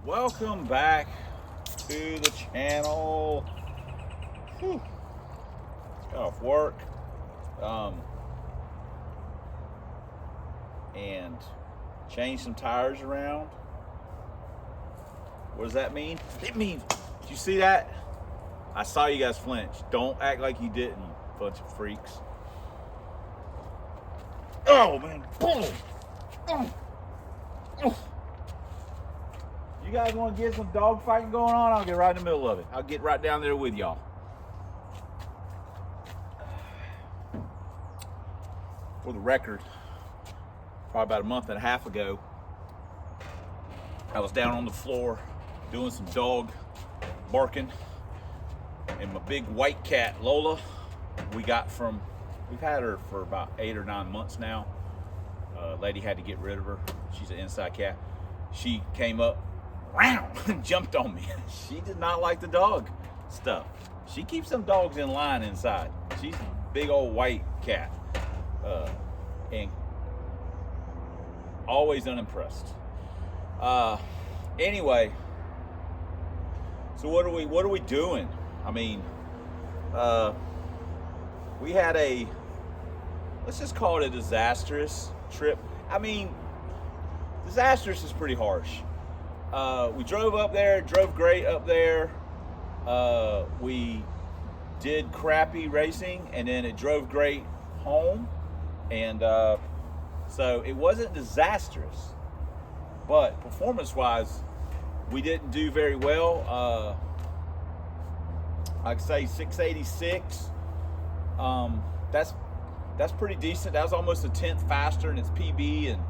Welcome back to the channel. Whew. Just got off work and changed some tires around. What does that mean? It means, did you see that? I saw you guys flinch. Don't act like you didn't, you bunch of freaks. Oh man. You guys want to get some dog fighting going on? I'll get right in the middle of it. I'll get right down there with y'all. For the record, probably about a month and a half ago, I was down on the floor doing some dog barking, and my big white cat Lola, we've had her for about 8 or 9 months now. Lady had to get rid of her. She's an inside cat. She came up, and jumped on me. She did not like the dog stuff. She keeps some dogs in line inside. She's a big old white cat, and always unimpressed. Anyway, so what are we doing? I mean, we had let's just call it a disastrous trip. I mean, disastrous is pretty harsh. We drove up there, drove great up there. We did crappy racing, and then it drove great home. And so it wasn't disastrous, but performance-wise, we didn't do very well. I'd say 686. That's pretty decent. That was almost a 10th faster, and it's PB, and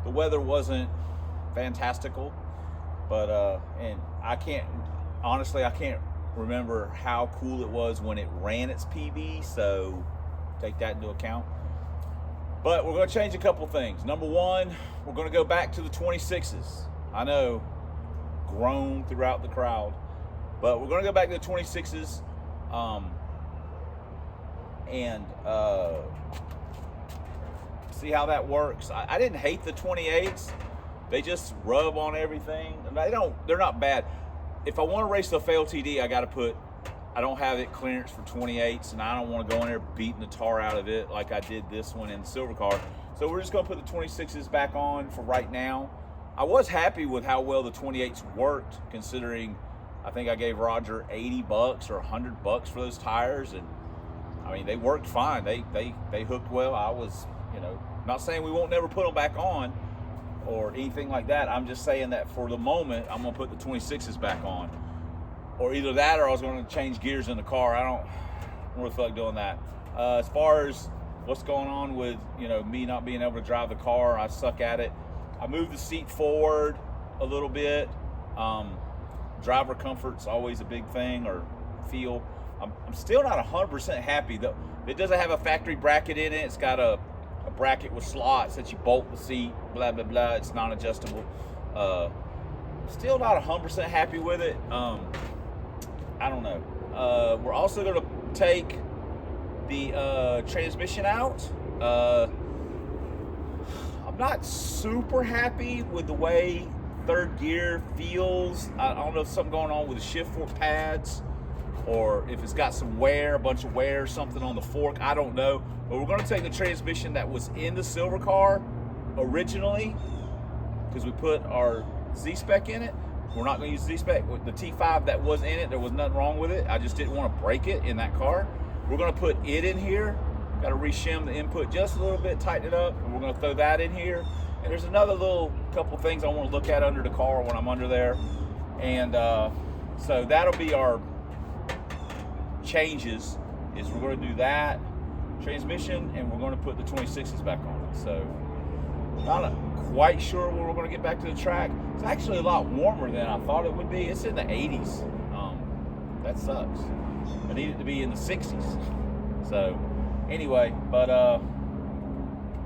the weather wasn't fantastical. But and I can't remember how cool it was when it ran its PB, so take that into account. But we're going to change a couple things. Number one, we're going to go back to the 26s. I know, groan throughout the crowd, but we're going to go back to the 26s and see how that works. I didn't hate the 28s. They just rub on everything. They're not bad. If I want to race the FLTD, I don't have it clearance for 28s, and I don't want to go in there beating the tar out of it like I did this one in the silver car. So we're just going to put the 26s back on for right now. I was happy with how well the 28s worked, considering I think I gave Roger $80 or $100 for those tires, and I mean, they worked fine. They hooked well. I was, not saying we won't never put them back on or anything like that. I'm just saying that for the moment, I'm gonna put the 26s back on, or either that, or I was gonna change gears in the car. I don't really feel like doing that. As far as what's going on with me not being able to drive the car, I suck at it. I moved the seat forward a little bit. Driver comfort's always a big thing, or feel. I'm still not 100% happy though. It doesn't have a factory bracket in it. It's got a bracket with slots that you bolt the seat, blah blah blah. It's non-adjustable. Still not 100% happy with it. I don't know. We're also going to take the transmission out. I'm not super happy with the way third gear feels. I don't know if something going on with the shift fork pads, or if it's got some wear, a bunch of wear or something on the fork. I don't know. But we're going to take the transmission that was in the silver car originally, because we put our Z-Spec in it. We're not going to use Z-Spec. With the T5 that was in it, there was nothing wrong with it. I just didn't want to break it in that car. We're going to put it in here. Got to re-shim the input just a little bit, tighten it up, and we're going to throw that in here. And there's another little couple things I want to look at under the car when I'm under there. And so that'll be our changes, is we're going to do that transmission, and we're going to put the 26s back on it. So not quite sure when we're going to get back to the track. It's actually a lot warmer than I thought it would be. It's in the 80s. That sucks. I need it to be in the 60s. So anyway, but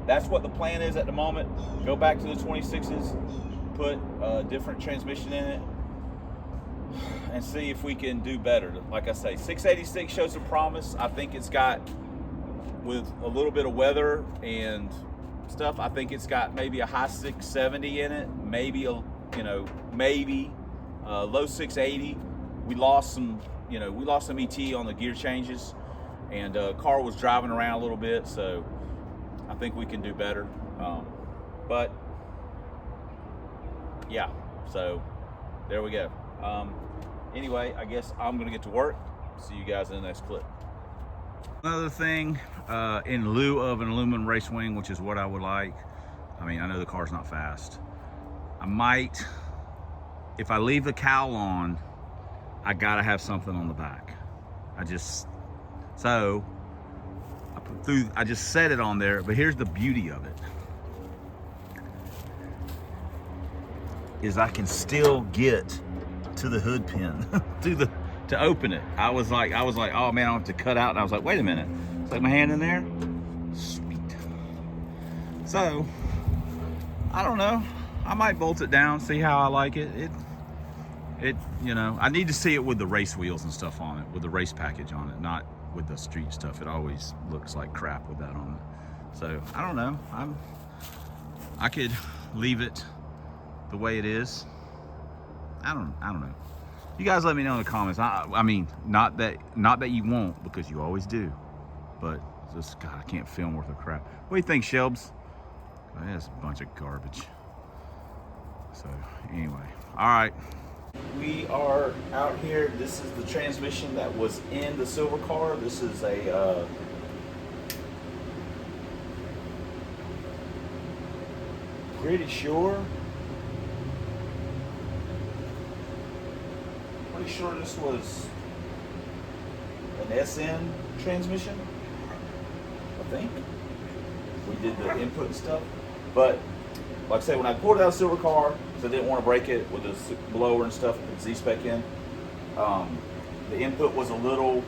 that's what the plan is at the moment. Go back to the 26s, put a different transmission in it, and see if we can do better. Like I say, 686 shows some promise. I think it's got, with a little bit of weather and stuff, I think it's got maybe a high 670 in it, maybe maybe low 680. We lost some, you know, we lost some ET on the gear changes, and car was driving around a little bit, so I think we can do better. But yeah, so there we go. Anyway, I guess I'm gonna get to work. See you guys in the next clip. Another thing, in lieu of an aluminum race wing, which is what I would like. I mean, I know the car's not fast. I might, if I leave the cowl on, I gotta have something on the back. I just set it on there, but here's the beauty of it. Is I can still get to the hood pin, to open it. I was like, oh man, I have to cut out. And I was like, wait a minute. It's like my hand in there. Sweet. So, I don't know. I might bolt it down, see how I like it. It, you know, I need to see it with the race wheels and stuff on it, with the race package on it, not with the street stuff. It always looks like crap with that on it. So, I don't know. I could leave it the way it is. I don't know. You guys let me know in the comments. I mean, not that you won't, because you always do. But just, God, I can't film worth of crap. What do you think, Shelbs? Oh, that's a bunch of garbage. So anyway, all right. We are out here. This is the transmission that was in the silver car. This is a pretty sure this was an SN transmission, I think. We did the input and stuff, but like I said, when I pulled it out of the silver car, because I didn't want to break it with the blower and stuff, with the Z-spec in, the input was had a little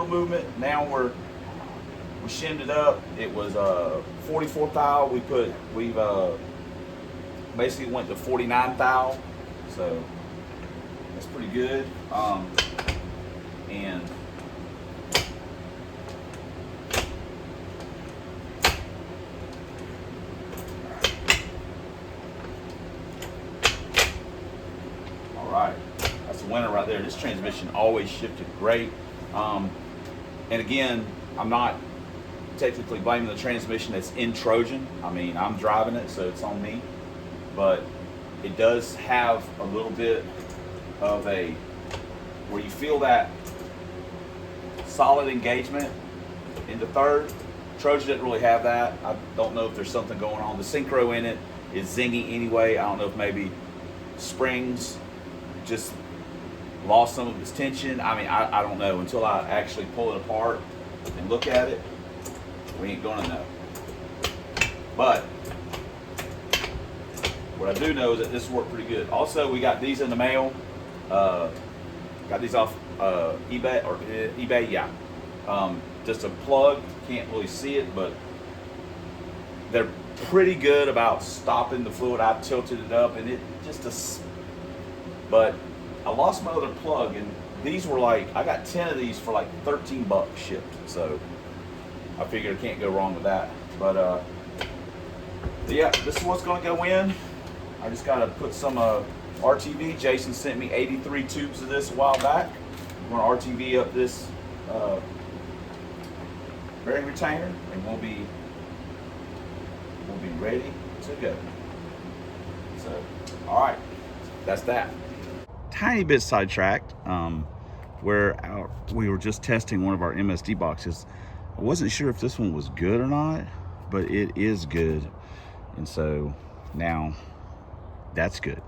movement. Now we shimmed it up. It was 44 thou. We've basically went to 49 thou, so that's pretty good. And all right, that's a winner right there. This transmission always shifted great. And again, I'm not technically blaming the transmission that's in Trojan. I mean, I'm driving it, so it's on me. But it does have a little bit of where you feel that solid engagement in the third. Trojan didn't really have that. I don't know if there's something going on. The synchro in it is zingy anyway. I don't know if maybe springs just lost some of its tension. I mean, I don't know. Until I actually pull it apart and look at it, we ain't gonna know. But what I do know is that this worked pretty good. Also, we got these in the mail. Got these off eBay, yeah. Just a plug, can't really see it, but they're pretty good about stopping the fluid. I tilted it up and it but I lost my other plug, and these were like, I got 10 of these for like 13 bucks shipped, so I figured I can't go wrong with that. But yeah, this is what's gonna go in. I just gotta put some RTV. Jason sent me 83 tubes of this a while back. I'm gonna RTV up this bearing retainer, and we'll be ready to go. So, all right, that's that. Tiny bit sidetracked, where we were just testing one of our MSD boxes. I wasn't sure if this one was good or not, but it is good, and so now that's good.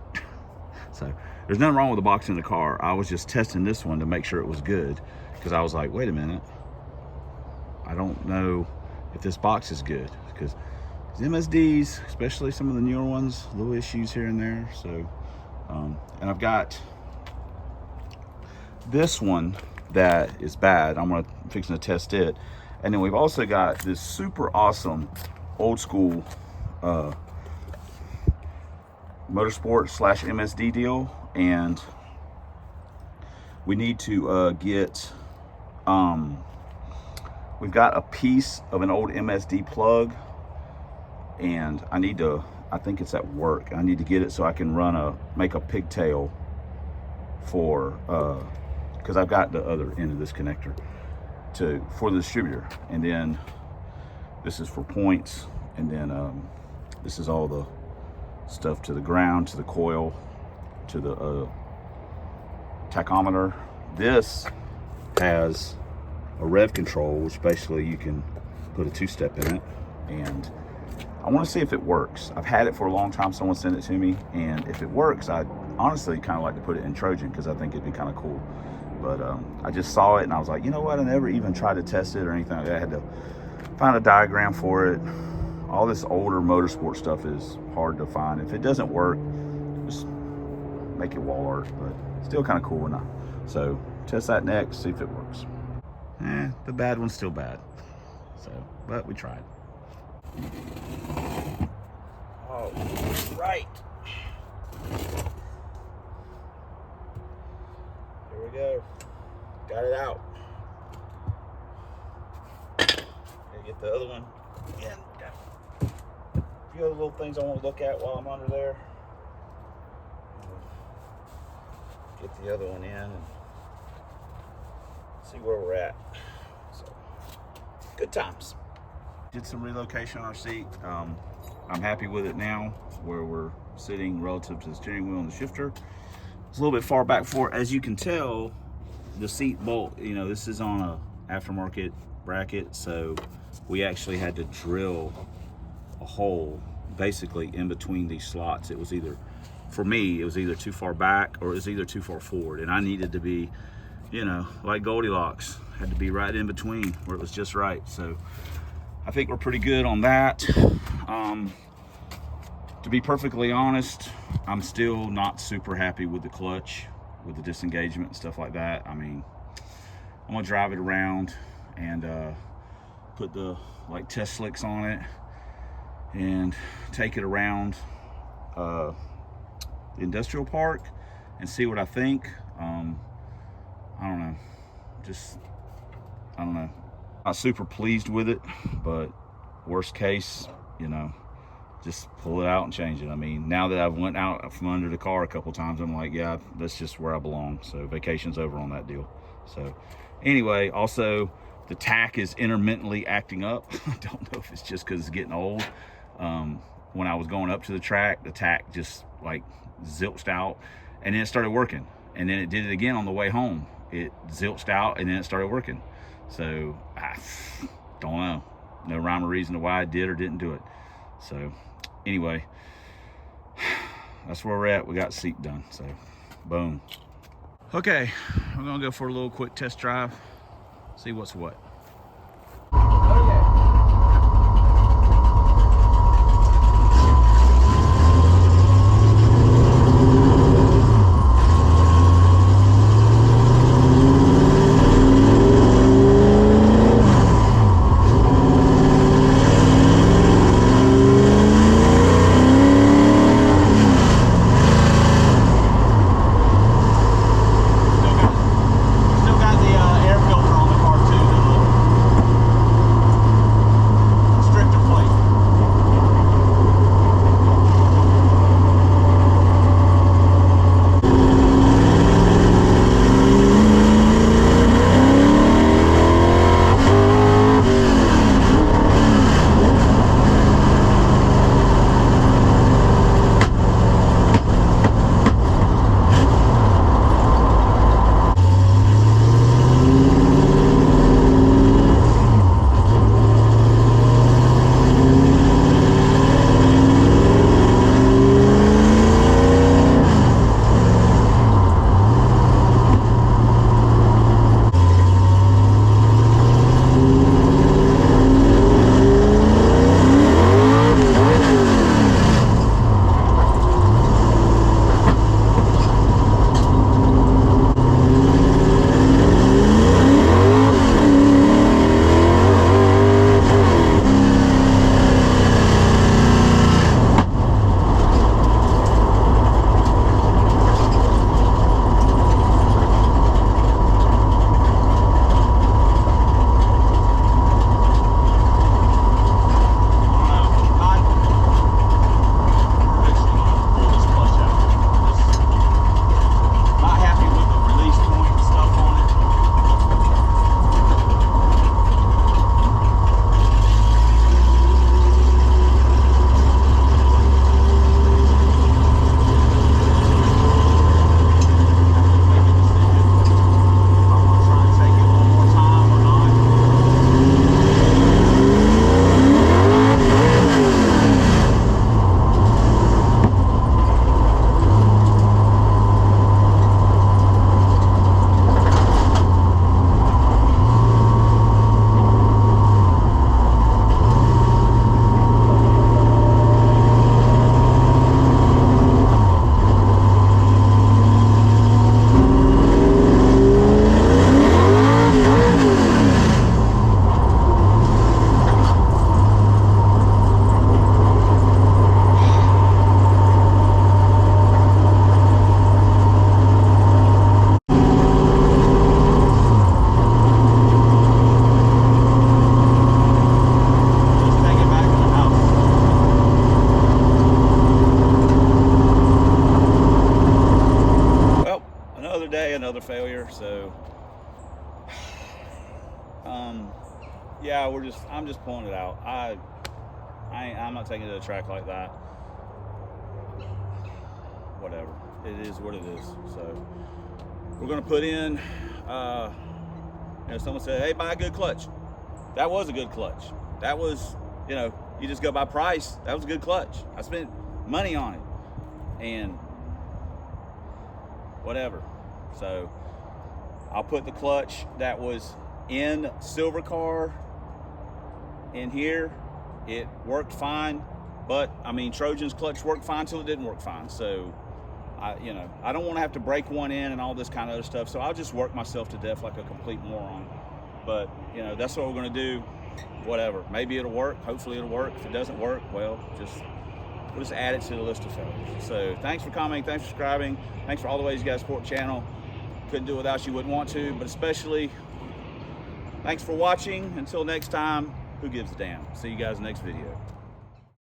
So there's nothing wrong with the box in the car. I was just testing this one to make sure it was good, because I was like, wait a minute, I don't know if this box is good, because these MSDs, especially some of the newer ones, little issues here and there. So and I've got this one that is bad. I'm fixing to test it. And then we've also got this super awesome old school motorsport / MSD deal, and we need to get we've got a piece of an old MSD plug, and I think it's at work. I need to get it so I can make a pigtail for, because I've got the other end of this connector for the distributor. And then this is for points. And then this is all the stuff to the ground, to the coil, to the tachometer. This has a rev control, which basically you can put a 2-step in it, and I want to see if it works. I've had it for a long time. Someone sent it to me, and if it works, I'd honestly kind of like to put it in Trojan because I think it'd be kind of cool. But I just saw it and I was like, you know what? I never even tried to test it or anything like that. I had to find a diagram for it. All this older motorsport stuff is hard to find. If it doesn't work, just make it wall art, but still kind of cool enough. So test that next, see if it works. The bad one's still bad. So, but we tried. Oh, right. Here we go. Got it out. Gotta get the other one in. Got a few other little things I want to look at while I'm under there. Get the other one in and see where we're at. So, good times. Did some relocation on our seat. I'm happy with it now, where we're sitting relative to the steering wheel and the shifter. It's a little bit far back forward. As you can tell, the seat bolt, you know, this is on a aftermarket bracket, so we actually had to drill a hole basically in between these slots. It was either, for me, it was either too far back or it was either too far forward, and I needed to be, you know, like Goldilocks, had to be right in between where it was just right. So I think we're pretty good on that. To be perfectly honest, I'm still not super happy with the clutch, with the disengagement and stuff like that. I mean, I'm gonna drive it around and put the like test slicks on it and take it around the industrial park and see what I think. I don't know, I don't know. Not super pleased with it, but worst case, you know, just pull it out and change it. I mean, now that I've went out from under the car a couple times, I'm like, yeah, that's just where I belong. So vacation's over on that deal. So anyway, also the tack is intermittently acting up. I don't know if it's just because it's getting old. When I was going up to the track, the tack just like zilched out, and then it started working, and then it did it again on the way home. It zilched out and then it started working. So I don't know, no rhyme or reason to why I did or didn't do it. So anyway, that's where we're at. We got the seat done, so boom. Okay, we're gonna go for a little quick test drive, see what's what. Still got the air filter on the car too. another failure. So yeah, I'm just pulling it out. I'm not taking it to the track like that. Whatever, it is what it is. So we're gonna put in, you know, someone said, hey, buy a good clutch. That was a good clutch. That was, you know, you just go by price. That was a good clutch. I spent money on it and whatever. So I'll put the clutch that was in Silver Car in here. It worked fine, but I mean, Trojan's clutch worked fine till it didn't work fine. So you know, I don't want to have to break one in and all this kind of other stuff. So I'll just work myself to death like a complete moron. But you know, that's what we're going to do. Whatever, maybe it'll work. Hopefully it'll work. If it doesn't work, well, we'll just add it to the list of failures. So thanks for commenting, thanks for subscribing, thanks for all the ways you guys support the channel. Couldn't do it without you, wouldn't want to, but especially thanks for watching. Until next time, who gives a damn? See you guys in the next video.